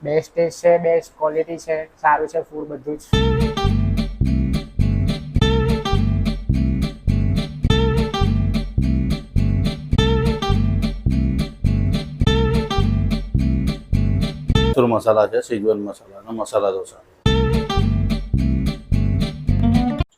Best test છે, best quality છે, સારું છે ફૂડ બધું જ. મૈસૂર મસાલા છે, શીજવન મસાલા અને મસાલા ઢોસા.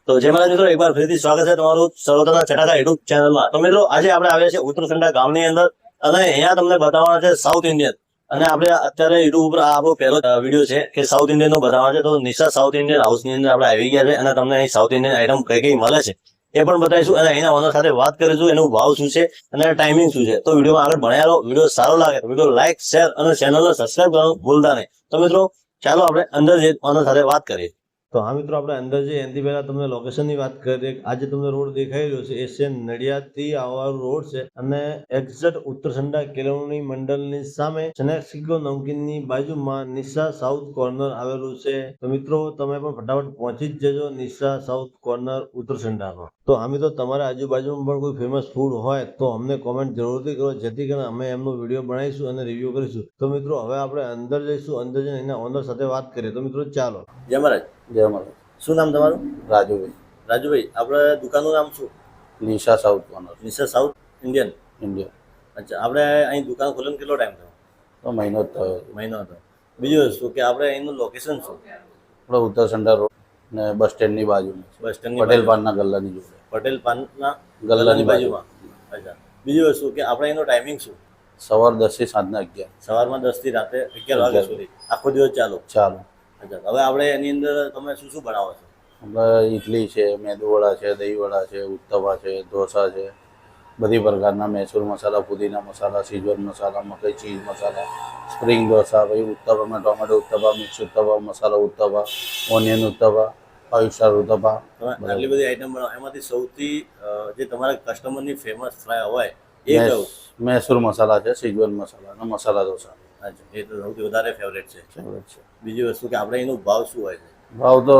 તો જય મહારાજ મિત્રો, એકવાર ફરીથી સ્વાગત છે તમારું સર્વોત્તમ ચટાકા યુટ્યુબ ચેનલમાં. તો મિત્રો આજે આપણે આવ્યા છીએ ઉત્તરસંડા ગામની અંદર અને અહીંયા તમને બતાવવાના છે સાઉથ ઇન્ડિયન. અને આપણે અત્યારે યુટ્યુબ ઉપર આપણો પહેલો વિડીયો છે કે સાઉથ ઇન્ડિયન નો બતાવવાનો છે. તો નિશા સાઉથ ઇન્ડિયન હાઉસની અંદર આપણે આવી ગયા છે અને તમને અહીં સાઉથ ઇન્ડિયન આઈટમ કઈ કઈ મળે છે એ પણ બતાવીશું અને અહીંના ઓનર સાથે વાત કરીશું, એનું ભાવ શું છે અને ટાઈમિંગ શું છે. તો વિડીયોમાં આગળ ભણ્યા રહો. વિડીયો સારો લાગે તો વિડીયો લાઈક, શેર અને ચેનલને સબસ્ક્રાઈબ કરવાનું ભૂલતા નહીં. તો મિત્રો ચાલો આપણે અંદર જે ઓનર સાથે વાત કરીએ. તો હા મિત્રો, આપણે અંદર જઈએ એનાથી પહેલા તમને લોકેશનની વાત કરીએ. આજે તમને રોડ દેખાઈ રહ્યો છે એ છે નડિયાદથી આવવાનો રોડ છે અને એક્ઝેક્ટ ઉત્તરસંડા કેળવણી મંડળની સામે સ્નેક્સિકો નમકીનની બાજુમાં નિશા સાઉથ કોર્નર આવેલું છે. તો મિત્રો તમે પણ ફટાફટ પહોંચી જ જજો નિશા સાઉથ કોર્નર ઉત્તરસંડામાં. તો હા મિત્રો, તમારા આજુબાજુમાં પણ કોઈ ફેમસ ફૂડ હોય તો અમને કોમેન્ટ જરૂરથી કરો, જેથી કરીને અમે એમનો વિડીયો બનાવીશું અને રિવ્યુ કરીશું. તો મિત્રો હવે આપણે અંદર જઈશું, અંદર જઈને એના ઓનર સાથે વાત કરીએ. તો મિત્રો ચાલો. જય મહારાજ. જય મહારાજ. શું નામ તમારું? રાજુભાઈ. રાજુભાઈ, આપણે દુકાનનું નામ શું? Nisha south corner Nisha south Indian. India. અચ્છા, આપણે અહીં દુકાન ખોલીને કેટલો ટાઈમ થયો? તો મહિનો જ થયો. મહિનો હતો. બીજું વસ્તુ કે આપણે અહીંનું લોકેશન શું? આપણે ઉત્તરસંડા રોડ ને બસ સ્ટેન્ડની બાજુમાં છે. બસ સ્ટેન્ડની પટેલ પાનના ગલ્લાની જોડે. પટેલ પાનના ગલ્લાની બાજુમાં. અચ્છા, બીજું વસ્તુ કે આપણે એનો ટાઈમિંગ શું? સવાર 10 થી સાંજના 11. સવારમાં 10 થી રાતે 11 વાગ્યા સુધી આખો દિવસ ચાલુ? ચાલો. અચ્છા, હવે આપણે એની અંદર તમે શું શું બનાવો છો? આપણે ઇડલી છે, મેદુવડા છે, દહીંવડા છે, ઉત્તપા છે, ઢોસા છે, બધી પ્રકારના મૈસૂર મસાલા, પુદીના મસાલા, શીજવન મસાલા, મકઈ ચીઝ મસાલા, સ્પ્રિંગ ઢોસા, પછી ઉત્તપામાં ટોમેટો ઉત્તપા, મિક્સ ઉત્તપા, મસાલા ઉત્તપા, ઓનિયન ઉત્તપા, 5 સ્ટાર ઉત્તપા. તમે આટલી બધી આઈટમ બનાવો, એમાંથી સૌથી જે તમારા કસ્ટમરની ફેમસ ફ્રાય હોય એ કયું? મૈસૂર મસાલા છે, શીજવન મસાલા અને મસાલા ઢોસા. અચ્છા, એ તો સૌથી વધારે ફેવરેટ છે. ફેવરેટ છે. બીજી વસ્તુ કે આપણે એનો ભાવ શું હોય છે? ભાવ તો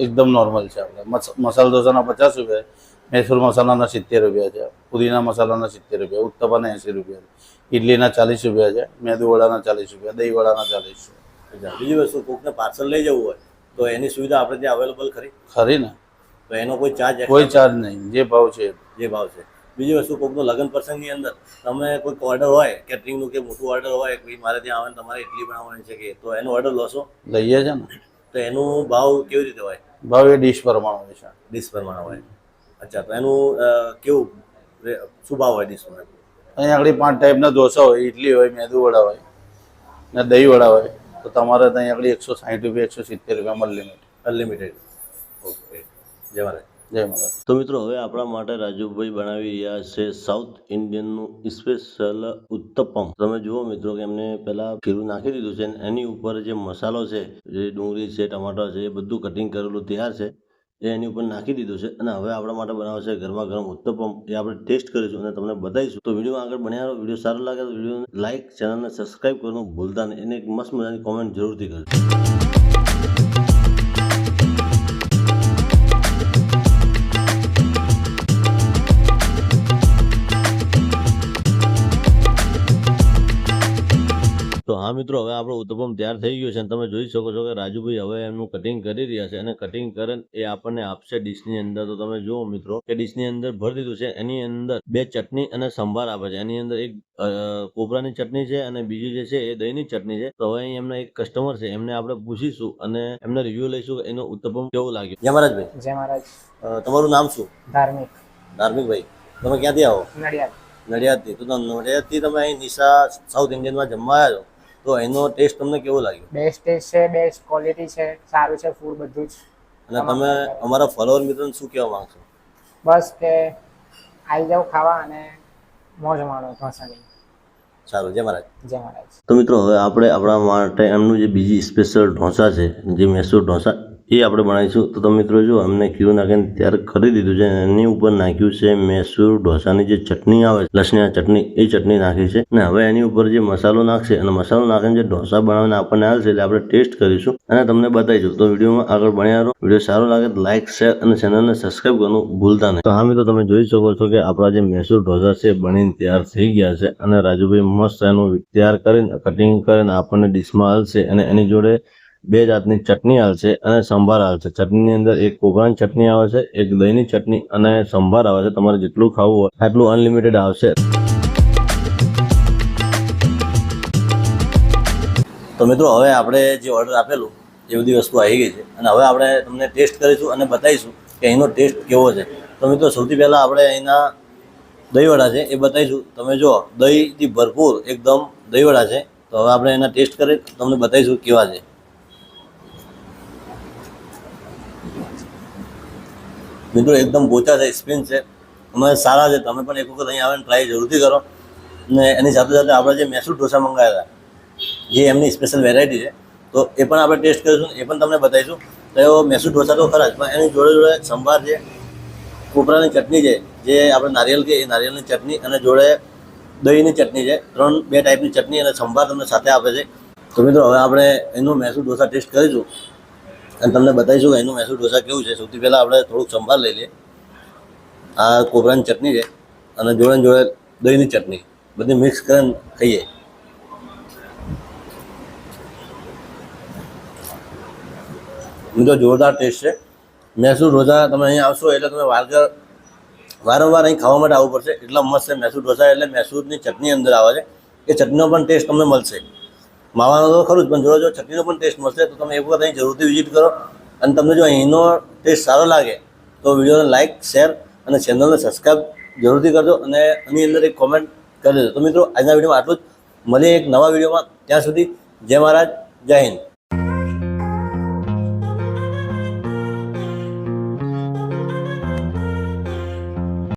એકદમ નોર્મલ છે. આપણે મસાલા ઢોસાના 50 રૂપિયા, મૈસૂર મસાલાના 70 રૂપિયા છે, પુદીના મસાલાના 70 રૂપિયા, ઉત્તપાના 80 રૂપિયા છે, ઇડલીના 40 રૂપિયા છે, મેદુવડાના 40 રૂપિયા, દહીંવડાના 40 છે. અચ્છા, બીજી વસ્તુ કોકને પાર્સલ લઈ જવું હોય તો એની સુવિધા આપણે ત્યાં અવેલેબલ ખરી? ખરી ને, તો એનો કોઈ ચાર્જ? કોઈ ચાર્જ નહીં, જે ભાવ છે જે ભાવ છે. બીજી વસ્તુ કોકનો લગ્ન પ્રસંગની અંદર તમે કોઈક ઓર્ડર હોય, કેટરિંગનું કે મોટું ઓર્ડર હોય કે મારે ત્યાં આવે તમારે ઇડલી બનાવવાની છે કે, તો એનો ઓર્ડર લોશો? લઈએ છે ને. તો એનું ભાવ કેવી રીતે હોય? ભાવ એ ડીશ પ્રમાણે હોય છે. ડીશ પ્રમાણે હોય. અચ્છા, તો એનું કેવું શું ભાવ હોય ડીશમાં? અહીંયા આગળ 5 ટાઈપના ઢોસા હોય, ઇડલી હોય, મેદુવડા હોય ને દહીંવડા હોય. તો તમારે ત્યાં આગળ 160 રૂપિયા, 170 રૂપિયામાં અનલિમિટેડ. ઓકે, જય મહારાજ. જય મહારાજ. તો મિત્રો હવે આપણા માટે રાજુભાઈ બનાવી રહ્યા છે સાઉથ ઇન્ડિયનનું સ્પેશિયલ ઉત્તપમ. તમે જુઓ મિત્રો કે એમને પહેલા ખીરું નાખી દીધું છે, એની ઉપર જે મસાલો છે, જે ડુંગળી છે, ટમાટર છે, એ બધું કટિંગ કરેલું તૈયાર છે, એ એની ઉપર નાખી દીધું છે. અને હવે આપણા માટે બનાવે છે ગરમા ગરમ ઉત્તપમ. એ આપણે ટેસ્ટ કરીશું અને તમને બતાવીશું. તો વિડીયો આગળ બન્યા રહો. વિડીયો સારો લાગે તો વિડીયો લાઈક, ચેનલને સબસ્ક્રાઈબ કરવાનું ભૂલતા નહીં. એને એક મસ્ત મજાની કોમેન્ટ જરૂરથી કરજો. તો હા મિત્રો, હવે આપણો ઉત્તપમ તૈયાર થઈ ગયો છે અને તમે જોઈ શકો છો કે રાજુભાઈ હવે એમનું કટિંગ કરી રહ્યા છે અને કટિંગ કરીને એ આપણને આપશે ડીશની અંદર. તો તમે જુઓ મિત્રો કે ડીશની અંદર ભરી દીધું છે. એની અંદર 2 ચટણી અને સંભાર આપે છે. એની અંદર એક કોપરાની ચટણી છે અને બીજી જે છે એ દહીંની ચટણી છે. તો હવે અહીં એમના એક કસ્ટમર છે, એમને આપણે પૂછીશું અને એમના રિવ્યુ લઈશું કે એનો ઉત્તપમ કેવું લાગ્યું. જય મહારાજભાઈ. જય મહારાજ. તમારું નામ શું? ધાર્મિક. ધાર્મિકભાઈ, તમે ક્યાંથી આવો? નડિયાદ. નડિયાદથી. તો નડિયાદથી તમે અહીં નિશા સાઉથ ઇન્ડિયનમાં જમવા આવ્યા છો, તો એનો ટેસ્ટ તમને કેવો લાગ્યો? બેસ્ટ ટેસ્ટ છે, બેસ્ટ ક્વોલિટી છે, સારું છે ફૂડ બધું જ. અને તમે અમારા ફોલોવર મિત્રોને શું કહેવા માંગશો? બસ કે આવી જાવ ખાવા અને મોજ માણો ઢોસાની. સારું, જય મહારાજ. જય મહારાજ. તો મિત્રો હવે આપણે આપણા માટે એમનું જે બીજી સ્પેશિયલ ઢોસા છે, જે મૈસૂર ઢોસા, એ આપણે બનાવીશું. તો તમે મિત્રો જો અમને ખીરું નાખીને તૈયાર કરી દીધું છે. એની ઉપર નાખ્યું છે મૈસૂર ઢોસાની જે ચટણી આવે છે, લસણિયા ચટણી, એ ચટણી નાખી છે. અને હવે એની ઉપર જે મસાલો નાખશે અને મસાલો નાખીને જે ઢોસા બનાવીને આપણને આવશે એટલે આપણે ટેસ્ટ કરીશું અને તમને બતાવીશું. તો વિડીયોમાં આગળ બન્યા રહો. વિડીયો સારો લાગે તો લાઇક, શેર અને ચેનલને સબસ્ક્રાઈબ કરવાનું ભૂલતા નહીં. તો હા મિત્રો, તમે જોઈ શકો છો કે આપણા જે મૈસૂર ઢોસા છે બનીને તૈયાર થઈ ગયા છે અને રાજુભાઈ મસ્ત એનું તૈયાર કરીને કટિંગ કરીને આપણને ડીશમાં હાલશે અને એની જોડે 2 જાતની ચટણી આવશે અને સંભાર આવશે. ચટણીની અંદર એક કોપરાની ચટણી આવે છે, એક દહીંની ચટણી અને સંભાર આવે છે. તમારે જેટલું ખાવું હોય આટલું અનલિમિટેડ આવશે. તો મિત્રો, હવે આપણે જે ઓર્ડર આપેલું એ બધી વસ્તુ આવી ગઈ છે અને હવે આપણે તમને ટેસ્ટ કરીશું અને બતાવીશું કે અહીંનો ટેસ્ટ કેવો છે. તો મિત્રો, સૌથી પહેલાં આપણે અહીંના દહીંવડા છે એ બતાવીશું. તમે જો દહીંથી ભરપૂર એકદમ દહીંવડા છે. તો હવે આપણે એના ટેસ્ટ કરી તમને બતાવીશું કેવા છે. મિત્રો, એકદમ પોચા છે, સ્પિન છે, અમે સારા છે. તમે પણ એક વખત અહીં આવીને ટ્રાય જરૂરથી કરો. અને એની સાથે સાથે આપણે જે મૈસૂર ઢોસા મંગાવ્યા હતા, જે એમની સ્પેશિયલ વેરાયટી છે, તો એ પણ આપણે ટેસ્ટ કરીશું, એ પણ તમને બતાવીશું. તો એવો મૈસૂર ઢોસા તો ખરા જ, પણ એની જોડે જોડે સંભાર છે, કોપરાની ચટણી છે, જે આપણે નારિયેલ કે એ નારિયેળની ચટણી અને જોડે દહીંની ચટણી છે. 2 ટાઈપની ચટણી અને સંભાર તમને સાથે આપે છે. તો મિત્રો, હવે આપણે એનું મૈસૂર ઢોસા ટેસ્ટ કરીશું અને તમને બતાવીશું કે એનું મૈસૂર ઢોસા કેવું છે. સૌથી પહેલાં આપણે થોડુંક સંભાર લઈ લઈએ. આ કોપરાની ચટણી છે અને જોડે જોડે દહીંની ચટણી બધી મિક્સ કરીને ખાઈએ. મિત્રો, જોરદાર ટેસ્ટ છે. મૈસૂર ઢોસા તમે અહીંયા આવશો એટલે તમે વારંવાર અહીં ખાવા માટે આવવું પડશે. એટલા મસ્ત છે મૈસૂર ઢોસા. એટલે મૈસૂરની ચટણી અંદર આવે છે, એ ચટણીનો પણ ટેસ્ટ તમને મળશે. માવાનો તો ખરું જ, પણ જોડે જો ચટણીનો પણ ટેસ્ટ મળશે. તો તમે એક વખત અહીં જરૂરથી વિઝિટ કરો. અને તમને જો અહીંનો ટેસ્ટ સારો લાગે તો વિડીયોને લાઇક, શેર અને ચેનલને સબસ્ક્રાઈબ જરૂરથી કરજો અને એની અંદર એક કોમેન્ટ કરી દેજો. તો મિત્રો, આજના વિડીયોમાં આટલું જ. મળીએ એક નવા વિડીયોમાં. ત્યાં સુધી જય મહારાજ, જય હિન્દ.